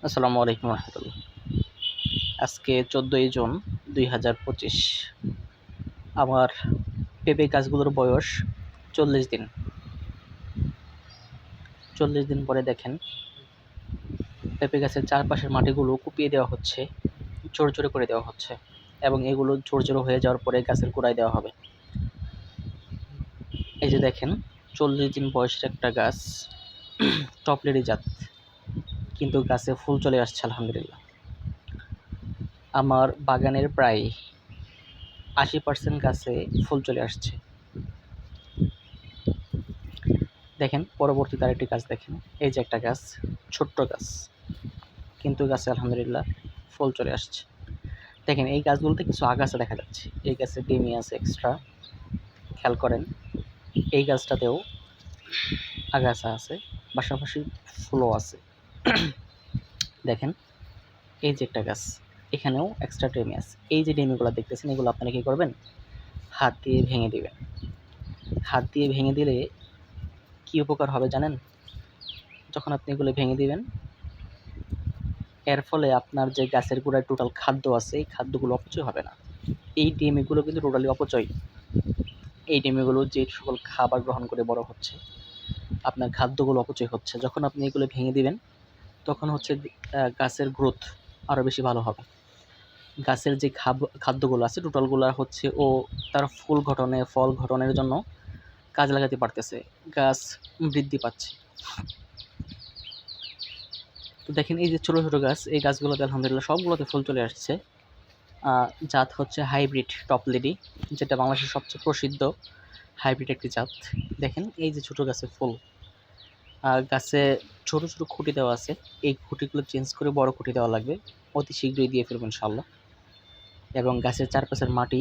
আসসালামু আলাইকুম রহমতুল্লাহ। আজকে 14ই জুন 2025। আমার পেঁপে গাছগুলোর বয়স 40 দিন। 40 দিন পরে দেখেন পেঁপে গাছের চারপাশের মাটিগুলো কুপিয়ে দেওয়া হচ্ছে, ঝরঝরে করে দেওয়া হচ্ছে এবং এগুলো ঝরঝরে হয়ে যাওয়ার পরে গাছের গোড়ায় দেওয়া হবে। এই যে দেখেন 40 দিন বয়সের একটা গাছ, টপলেরি জাত, কিন্তু গাছে ফুল চলে আসছে আলহামদুলিল্লাহ। আমার বাগানের প্রায় 80% গাছে ফুল চলে আসছে। দেখেন পরবর্তীতে আরেকটি গাছ দেখেন, এই যে একটা গাছ, ছোট্ট গাছ, কিন্তু গাছে আলহামদুলিল্লাহ ফুল চলে আসছে। দেখেন এই গাছগুলোতে কিছু আগাছা দেখা যাচ্ছে, এই গাছে ডিমি আছে এক্সট্রা, খেয়াল করেন। এই গাছটাতেও আগাছা আছে, পাশাপাশি ফুলও আছে। দেখেন এই যে একটা গাছ, এখানেও এক্সট্রা ডিমি আছে। এই যে ডিমিগুলো দেখতেছেন, এগুলো আপনারা কি করবেন, হাত দিয়ে ভেঙে দিবেন। হাত দিয়ে ভেঙে দিলে কি উপকার হবে জানেন? যখন আপনি এগুলো ভেঙে দিবেন, এর ফলে আপনার যে গাছের গোড়ায় টোটাল খাদ্য আছে, এই খাদ্যগুলো অপচয় হবে না। এই ডিমগুলো কিন্তু টোটালি অপচয়। এই ডিমগুলো যে সকল খাবার গ্রহণ করে বড় হচ্ছে, আপনার খাদ্যগুলো অপচয় হচ্ছে। যখন আপনি এগুলো ভেঙে দিবেন, তখন হচ্ছে গাছের গ্রোথ আরও বেশি ভালো হবে। গাছের যে খাদ্যগুলো আছে টোটালগুলো হচ্ছে ও তার ফুল গঠনে, ফল গঠনের জন্য কাজে লাগাতে পারতেছে, গাছ বৃদ্ধি পাচ্ছে। তো দেখেন এই যে ছোটো ছোটো গাছ, এই গাছগুলোতে আলহামদুলিল্লাহ সবগুলোতে ফুল চলে আসছে। জাত হচ্ছে হাইব্রিড টপলেরি, যেটা বাংলাদেশের সবচেয়ে প্রসিদ্ধ হাইব্রিড একটি জাত। দেখেন এই যে ছোটো গাছে ফুল, গাছে ছোট ছোট খুঁটি দেওয়া আছে, এই খুঁটিগুলো চেঞ্জ করে বড় খুঁটি দেওয়া লাগবে, অতি শীঘ্রই দিয়ে ফেলবেন ইনশাআল্লাহ। এবং গাছের চারপাশের মাটি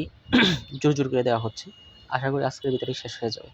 জোর জোর করে দেওয়া হচ্ছে, আশা করি আজকের ভিতরেই শেষ হয়ে যাবে।